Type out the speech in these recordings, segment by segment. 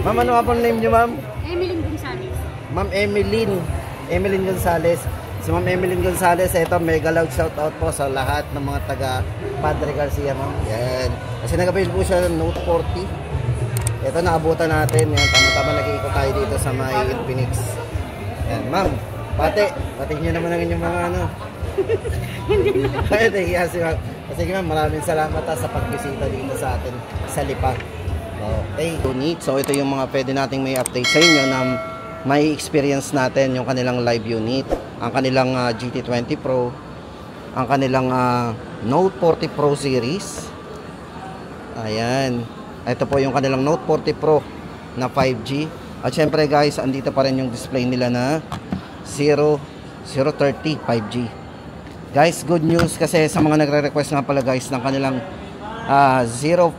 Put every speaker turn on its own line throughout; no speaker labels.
Ma'am, ano nga pong name niyo, ma'am?
Emeline Gonzales.
Ma'am Emeline Gonzales. Si Ma'am Emeline Gonzales, ito, mega loud shoutout po sa lahat ng mga taga Padre Garcia, ma'am. Yan. Kasi nag-avail po siya ng Note 40. Ito, naabutan natin. Yan, tama-tama nag-iikot tayo dito sa may Phoenix. Yan, ma'am. Pati nyo naman ang inyong mga ano.
Hindi na.
Sige ma'am, maraming salamat sa pagbisita dito sa atin sa Lipa. Okay. So ito yung mga pwede nating may update sa inyo na may experience natin yung kanilang live unit, ang kanilang GT20 Pro, ang kanilang Note 40 Pro series. Ayan. Ito po yung kanilang Note 40 Pro na 5G. At syempre guys, andito pa rin yung display nila na 030 5G. Guys, good news kasi sa mga nagre-request nga pala guys ng kanilang 040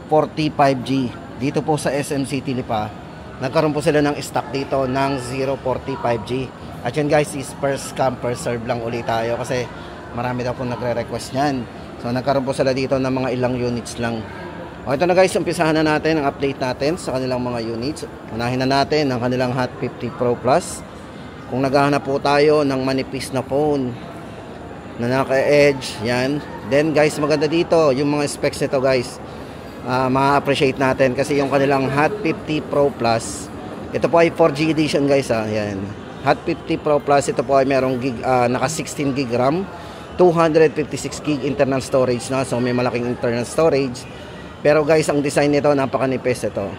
5G dito po sa SM City Lipa. Nagkaroon po sila ng stock dito ng 040 5G. At yun guys, is first come first serve lang ulit tayo kasi marami daw po nagre-request niyan. So nagkaroon po sila dito ng mga ilang units lang. O ito na guys, umpisahan na natin ang update natin sa kanilang mga units. Unahin na natin ang kanilang Hot 50 Pro Plus. Kung naghahanap po tayo ng manipis na phone na naka-edge, yan. Then guys, maganda dito yung mga specs nito guys. Ma-appreciate natin kasi yung kanilang Hot 50 Pro Plus, ito po ay 4G edition guys, yan. Hot 50 Pro Plus, ito po ay merong naka 16 GB RAM, 256 GB internal storage na, so may malaking internal storage. Pero guys, ang design nito napakanipis ito.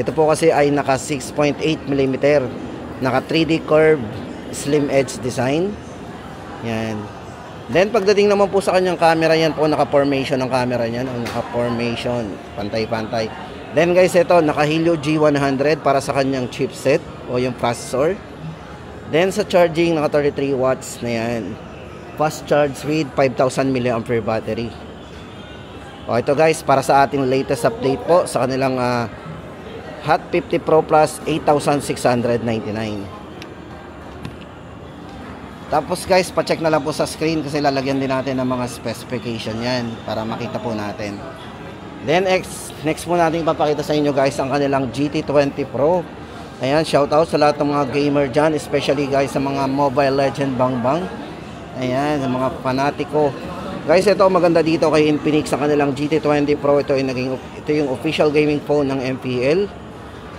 Ito po kasi ay naka 6.8 mm, naka 3D curve slim edge design. Yan. Then pagdating naman po sa kanyang camera, yan po naka-formation ng camera niyan, ang naka-formation, pantay-pantay. Then guys, ito naka Helio G100 para sa kanyang chipset o yung processor. Then sa charging, naka 33 watts na yan. Fast charge with 5000 mAh battery. O ito guys, para sa ating latest update po sa kanilang Hot 50 Pro Plus 8,699. Tapos guys, pa-check na lang po sa screen kasi lalagyan din natin ng mga specification yan para makita po natin. Then next po natin ipapakita sa inyo guys ang kanilang GT20 Pro. Ayan, shoutout sa lahat ng mga gamer dyan, especially guys sa mga Mobile Legend Bangbang. Ayan, sa mga fanatiko. Guys, ito maganda dito kay Infinix sa kanilang GT20 Pro. Ito yung official gaming phone ng MPL.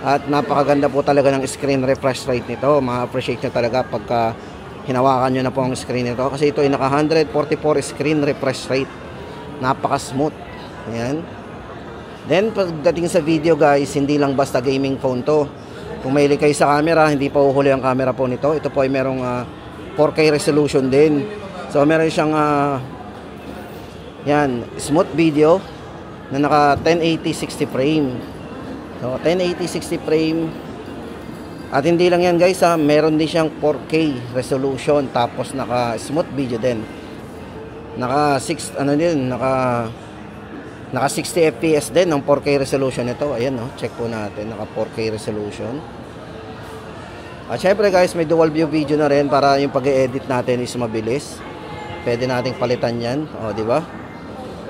At napakaganda po talaga ng screen refresh rate nito. Ma-appreciate nyo talaga pagka hinawakan nyo na po ang screen nito kasi ito ay naka 144 screen refresh rate, napaka smooth. Ayan. Then pagdating sa video guys, hindi lang basta gaming phone to. Kung mahilig kayo sa camera, hindi pa uhuli ang camera po nito. Ito po ay merong 4K resolution din, so meron siyang yan, smooth video na naka 1080 60 frame. So 1080 60 frame. At hindi lang yan guys, meron din siyang 4K resolution tapos naka smooth video din. Naka 60 fps din ng 4K resolution ito. Ayan check po natin, naka 4K resolution. At syempre guys, may dual view video na rin para yung pag-e-edit natin is mabilis. Pwede nating palitan yan, di ba?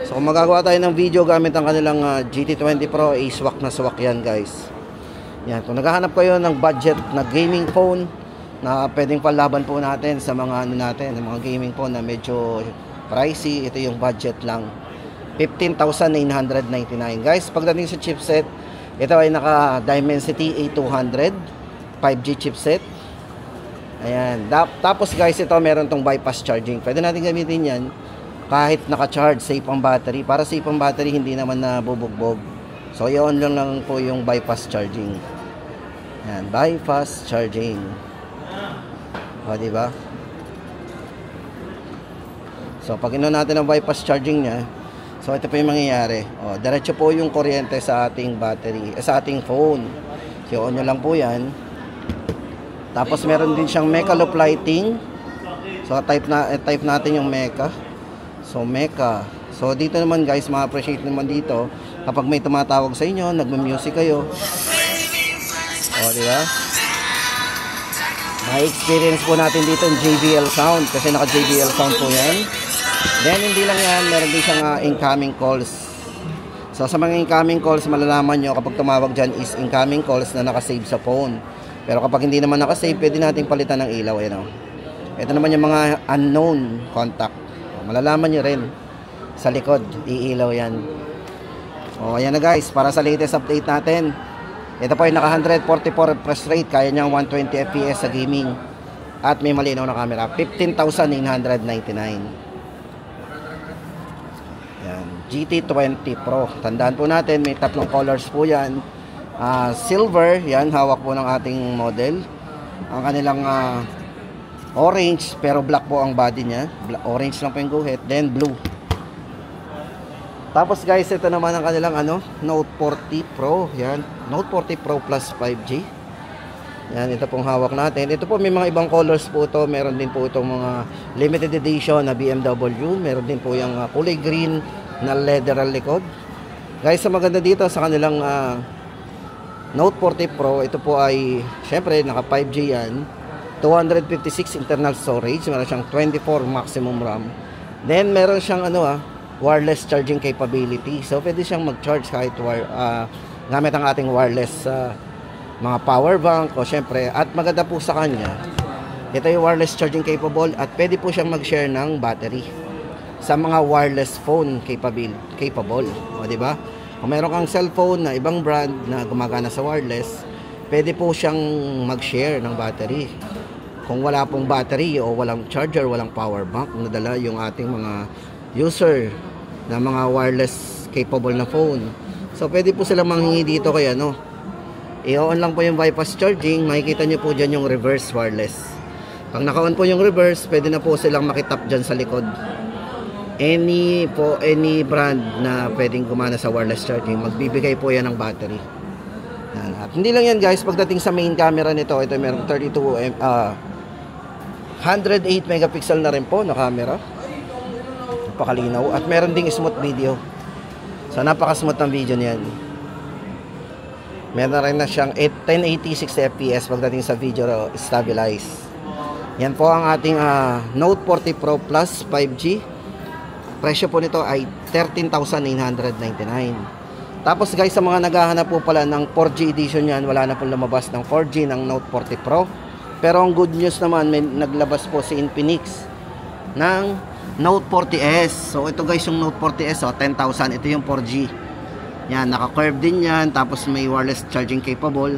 So kung magagawa tayo ng video gamit ang kanilang GT20 Pro, swak na swak yan guys. Yan, kung naghahanap kayo ng budget na gaming phone na pwedeng palaban po natin sa mga mga gaming phone na medyo pricey, ito yung budget lang. 15,999. Guys, pagdating sa chipset, ito ay naka Dimensity A200 5G chipset. Ayan. Tapos guys, ito meron tong bypass charging. Pwede natin gamitin yan kahit naka-charge, safe ang battery. Para safe ang battery, hindi naman nabubugbog. So, i-on lang po yung bypass charging. Yan, bypass charging. O, diba? So, pag ino natin ang bypass charging niya, so, ito po yung mangyayari. O, diretso po yung kuryente sa ating battery, sa ating phone. So, i-on nyo lang po yan. Tapos, meron din siyang Mecha loop lighting. So, type natin yung Mecha. So, Mecha. So, dito naman guys, ma-appreciate naman dito kapag may tumatawag sa inyo, nagme-music kayo. O, diba? Ma-experience po natin dito yung JBL sound kasi naka-JBL sound po yan. Then, hindi lang yan, meron din siyang incoming calls. So sa mga incoming calls, malalaman nyo kapag tumawag dyan is incoming calls na nakasave sa phone. Pero kapag hindi naman nakasave, pwede natin palitan ng ilaw. Ayan, oh. Ito naman yung mga unknown contact. Malalaman nyo rin sa likod, iilaw yan. O ayan na guys, para sa latest update natin. Ito po ay naka 144 refresh rate, kaya niyang 120 fps sa gaming. At may malinaw na camera, 15,999. Yan, GT20 Pro. Tandaan po natin, may tatlong colors po yan. Silver, yan, hawak po ng ating model. Ang kanilang orange, pero black po ang body niya. Orange lang po yung guhit. Then blue. Tapos guys, ito naman ang kanilang Note 40 Pro. Yan, Note 40 Pro Plus 5G. Yan, ito pong hawak natin. Ito po may mga ibang colors po ito. Meron din po itong mga limited edition na BMW. Meron din po yung kulay green na leather ang likod. Guys, sa maganda dito sa kanilang Note 40 Pro, ito po ay syempre naka 5G yan. 256 internal storage. Meron siyang 24 maximum RAM. Then meron siyang wireless charging capability. So pwede siyang mag-charge kahit gamit ang ating wireless mga power bank o syempre, at maganda po sa kanya, ito yung wireless charging capable at pwede po siyang mag-share ng battery sa mga wireless phone capable. O di ba? Kung meron kang cellphone na ibang brand na gumagana sa wireless, pwede po siyang mag-share ng battery. Kung wala pong battery o walang charger, walang power bank na dala yung ating mga user na mga wireless capable na phone. So pwede po silang manghingi dito kaya i-on lang po yung bypass charging, makikita nyo po dyan yung reverse wireless. Pag naka-on po yung reverse, pwede na po silang makitap dyan sa likod. Any brand na pwedeng gumana sa wireless charging, magbibigay po yan ng battery. At hindi lang yan guys, pagdating sa main camera nito, ito meron 108 megapixel na rin po na camera. Napakalinaw. At meron ding smooth video. So napaka-smooth ng video niyan. Meron rin na siyang 1080 60 fps pagdating sa video stabilize. Yan po ang ating Note 40 Pro Plus 5G. Presyo po nito ay 13,999. Tapos guys, sa mga naghahanap po pala ng 4G edition yan, wala na pong lumabas ng 4G ng Note 40 Pro. Pero ang good news naman, may naglabas po si Infinix ng Note 40S. So ito guys yung Note 40S, 10,000. Ito yung 4G. Yan, naka-curve din yan. Tapos may wireless charging capable.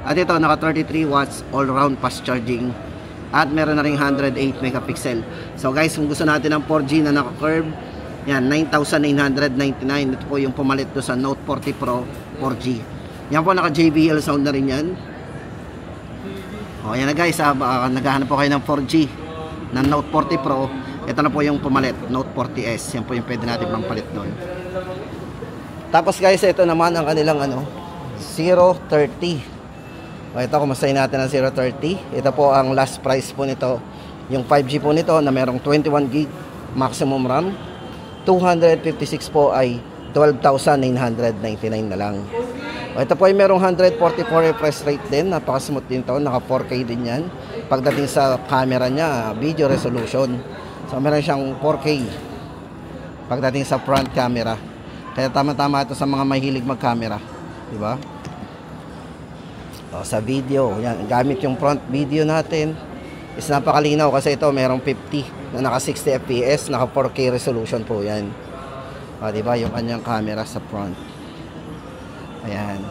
At ito, naka 33 watts all-round fast charging. At meron na ring 108 megapixel. So guys, kung gusto natin ng 4G na naka-curve, yan, 9,999. Ito po yung pumalit do sa Note 40 Pro 4G. Yan po, naka JBL sound na rin yan. O, yan na guys, naghahanap po kayo ng 4G ng Note 40 Pro. Ito na po yung pumalit, Note 40S. Yan po yung pwede natin pampalit doon. Tapos guys, ito naman ang kanilang 030. O, ito, kumustahin natin ang 030. Ito po ang last price po nito. Yung 5G po nito na merong 21 gig maximum RAM. 256 po ay 12,999 na lang. O, ito po ay merong 144 refresh rate din. Napaka-smooth din to. Naka 4K din yan. Pagdating sa camera niya, video resolution. So, meron siyang 4K pagdating sa front camera. Kaya tama-tama ito sa mga mahilig mag-camera. Diba? O, sa video, yan, gamit yung front video natin is napakalinaw kasi ito merong 50 na naka 60 fps, naka 4K resolution po yan. O, diba? Yung kanyang camera sa front. Ayan.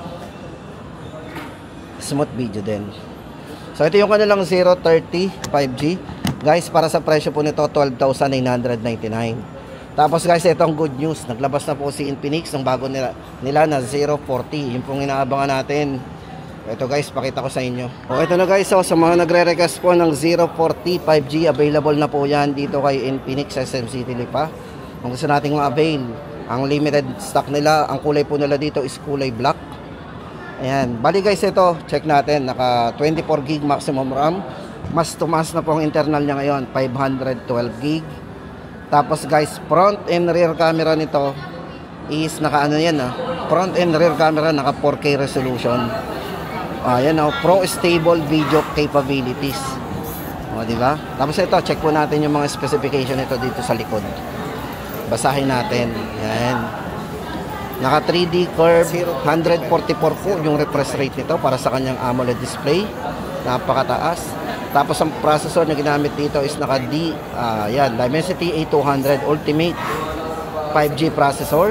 Smooth video din. So ito yung kanilang 030 5G. Guys, para sa presyo po nito 12,999. Tapos guys, ito ang good news. Naglabas na po si Infinix ng bago nila na 040. Yung pong inaabangan natin. Ito guys, pakita ko sa inyo. O ito na guys, so, sa mga nagre-request po ng 040 5G, available na po yan dito kay Infinix SMC Tilipa. Kung gusto nating ma-avail, ang limited stock nila, ang kulay po nila dito is kulay black. Ayan, bali guys, ito, check natin. Naka 24 gig maximum RAM. Mas tumas na po ang internal niya ngayon, 512 gig. Tapos guys, front and rear camera nito is naka front and rear camera naka 4K resolution. Ayan Pro Stable Video Capabilities. O, di ba? Tapos ito, check po natin yung mga specification nito dito sa likod. Basahin natin. Yan. Naka 3D curve, 144 po yung refresh rate nito para sa kanyang AMOLED display. Napakataas. Tapos ang processor na ginamit dito is naka Dimensity 8200 Ultimate 5G processor.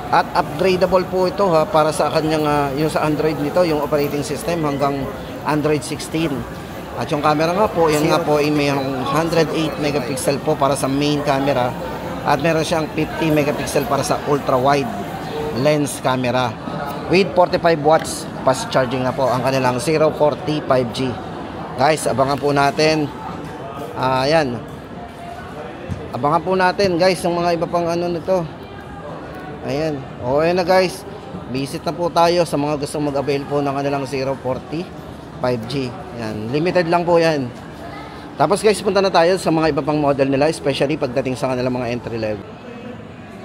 At upgradable po ito para sa kanyang yung sa Android nito, yung operating system hanggang Android 16. At yung camera nga po, yan nga po ay mayroong 108 megapixel po para sa main camera. At meron siyang 50 megapixel para sa ultra wide lens camera. With 45 watts fast charging na po ang kanilang 040 5G. Guys, abangan po natin. Abangan po natin guys yung mga iba pang ano nito. Ayan. O ayan na guys. Visit na po tayo sa mga gustong mag-avail po ng kanilang 040 5G. Ayan. Limited lang po yan. Tapos guys, punta na tayo sa mga iba pang model nila, especially pagdating sa kanilang mga entry level.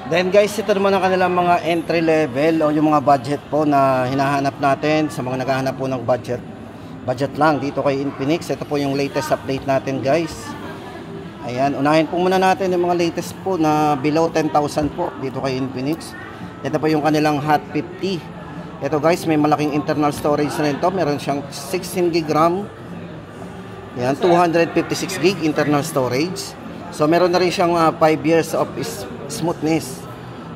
Then guys, ito naman ang kanilang mga entry level o yung mga budget po na hinahanap natin sa mga naghahanap po ng budget lang dito kay Infinix. Ito po yung latest update natin guys. Ayan, unahin po muna natin yung mga latest po na below 10,000 po dito kay Infinix. Ito po yung kanilang Hot 50. Ito guys, may malaking internal storage na ito. Meron siyang 16 GB RAM. Ayan, 256 GB internal storage. So meron na rin siyang 5 years of smoothness.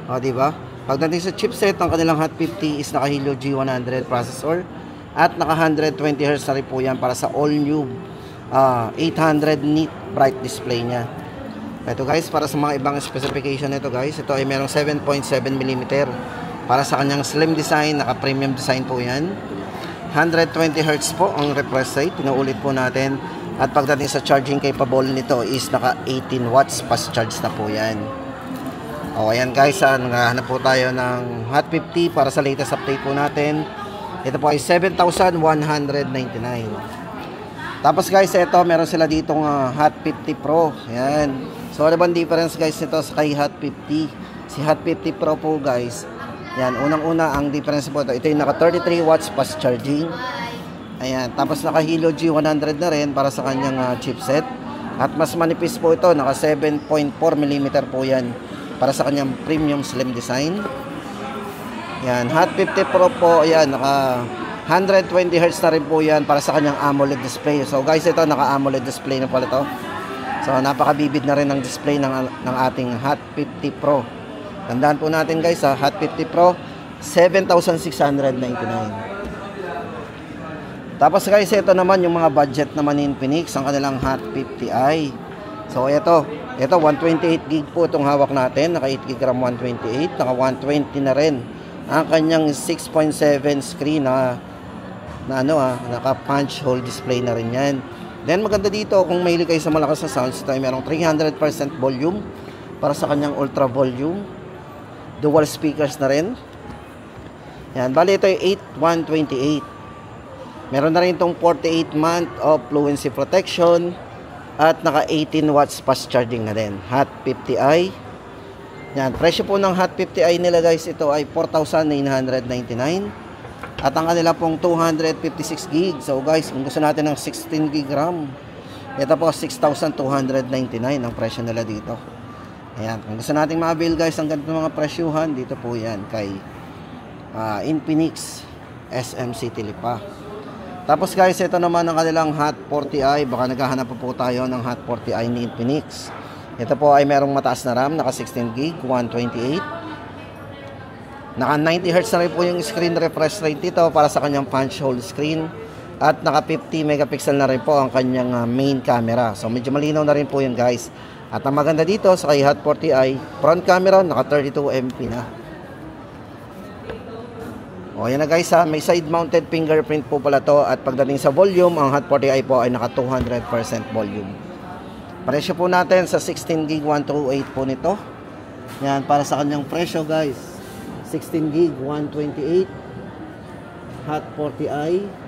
O, diba? Pagdating sa chipset, ang kanilang Hot 50 is naka Helio G100 processor. At naka 120 Hz na rin po yan para sa all new 800 nit bright display niya. Ito guys, para sa mga ibang specification nito guys, ito ay merong 7.7mm para sa kanyang slim design, naka premium design po yan. 120 Hz po ang refresh rate, pinuulit po natin. At pagdating sa charging capable nito is naka 18 watts fast charge na po yan. O ayan guys, naghahanap po tayo ng Hot 50 para sa latest update po natin. Ito po ay 7,199. Tapos guys, ito meron sila ditong Hot 50 Pro. Ayan. So ano bang difference guys nito sa kay Hot 50? Si Hot 50 Pro po guys, yan, unang-una ang difference po ito. Ito yung naka 33 watts fast charging. Ayan, tapos naka Helio G100 na rin para sa kanyang chipset. At mas manipis po ito, naka 7.4mm po yan para sa kanyang premium slim design. Yan, Hot 50 Pro po, ayan, naka 120 Hz na rin po yan para sa kanyang AMOLED display. So guys, ito naka AMOLED display na pala ito. So napakabibid na rin ng display ng ating Hot 50 Pro. Tandaan po natin guys, Hot 50 Pro 7,699. Tapos guys, ito naman yung mga budget naman ni Infinix, ang kanilang Hot 50i. So ito 128GB po itong hawak natin, naka 8GB RAM 128, naka 120 na rin ang kanyang 6.7 screen naka punch hole display na rin yan. Then maganda dito, kung mahilig kayo sa malakas na sounds, ito ay merong 300% volume para sa kanyang ultra volume. Dual speakers na rin. Yan, bali ito ay 8128. Meron na rin itong 48 month of fluency protection at naka 18 watts fast charging na din. Hot 50i. Yan, presyo po ng Hot 50i nila guys, ito ay 4,999. At ang kanila pong 256 GB. So guys, kung gusto natin ng 16 GB RAM, ito po 6,299 ang presyo nila dito. Ayan, kung gusto nating ma-avail guys ang ganito mga presyuhan, dito po yan kay Infinix SMC Tilipa. Tapos guys, ito naman ang kanilang Hot 40i. Baka naghahanap po tayo ng Hot 40i ni Infinix. Ito po ay merong mataas na RAM, naka 16 GB, 128. Naka 90 Hz na rin po yung screen refresh rate dito para sa kanyang punch hole screen. At naka 50 megapixel na rin po ang kanyang main camera. So medyo malinaw na rin po yun guys. At ang maganda dito sa kay Hot 40i, front camera naka 32MP na. O yan na guys, may side mounted fingerprint po pala to. At pagdating sa volume, ang Hot 40i po ay naka 200% volume. Presyo po natin sa 16 GB 128 po nito. Yan, para sa kanyang presyo guys, 16 GB 128 Hot 40i.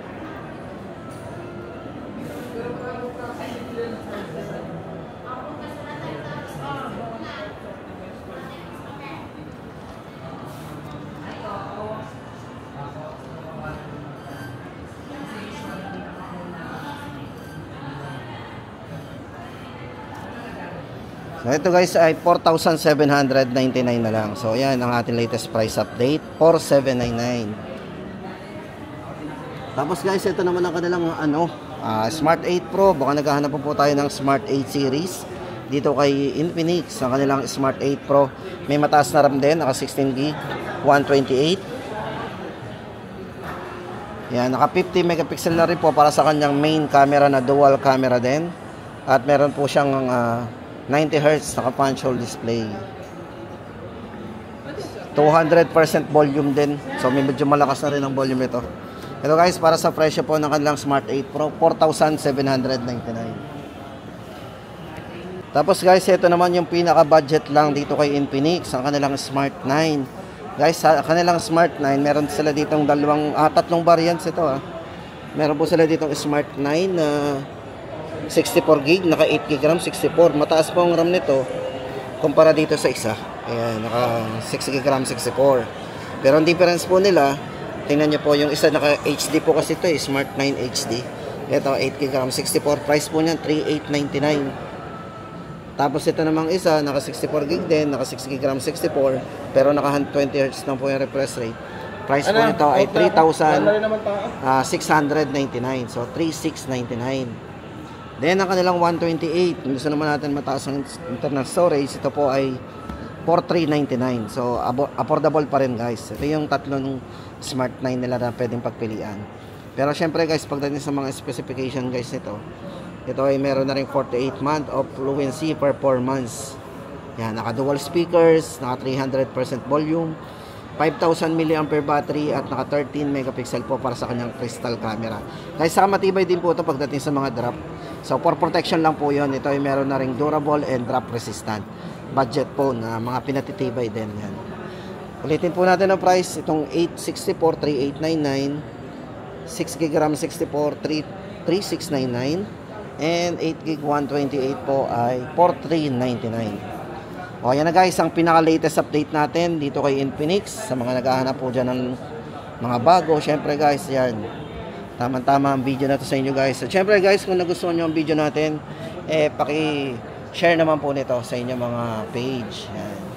So ito guys ay 4,799 na lang. So ayan ang ating latest price update, 4,799. Tapos guys, ito naman ang kanilang Smart 8 Pro. Baka naghahanap po tayo ng Smart 8 series dito kay Infinix. Ang kanilang Smart 8 Pro, may mataas na RAM din, naka 16GB, 128. Yan, naka 50 megapixel na rin po para sa kanyang main camera na dual camera din. At meron po siyang 90Hz naka punch hole display. 200% volume din. So medyo malakas na rin ang volume ito. Ito guys, para sa presyo po ng kanilang Smart 8 Pro, 4,799. Tapos guys, ito naman yung pinaka-budget lang dito kay Infinix, ang kanilang Smart 9. Guys, sa kanilang Smart 9, meron sila ditong tatlong variants ito Meron po sila ditong Smart 9 na 64GB, naka 8GB RAM, 64. Mataas po ang RAM nito kumpara dito sa isa. Ayan, naka 6GB RAM, 64. Pero ang difference po nila, tingnan nyo po, yung isa naka HD po kasi ito Smart 9 HD. Ito 8GB RAM, 64. Price po niyan 3,899. Tapos ito namang isa, naka 64GB din, naka 6GB RAM, 64, pero naka 120Hz lang po yung refresh rate. Price po nito ay 3,699. So 3,699. Then ang kanilang 128, kung gusto naman natin mataas ang internal storage, ito po ay 4,399. So affordable pa rin guys. Ito yung tatlong Smart 9 nila na pwedeng pagpilian. Pero syempre guys, pagdating sa mga specification guys nito, ito ay meron na rin 48 month of fluency performance. Yan, naka dual speakers, naka 300% volume, 5,000 mAh battery at naka 13 megapixel po para sa kanyang crystal camera. Guys, saka matibay din po ito pagdating sa mga drop. So for protection lang po yon. Ito ay meron na ring durable and drop resistant. Budget po na mga pinatitibay din yan. Ulitin po natin ang price. Itong 864, 3,899, 6GB RAM 64, 3,699, and 8GB 128 po ay 4,399. O yan na guys, ang pinaka-latest update natin dito kay Infinix. Sa mga naghahanap po dyan ng mga bago, syempre guys, yan. Tama-tama ang video na to sa inyo guys. So syempre guys, kung nagustuhan nyo ang video natin, paki-share naman po nito sa inyo mga page. Yan.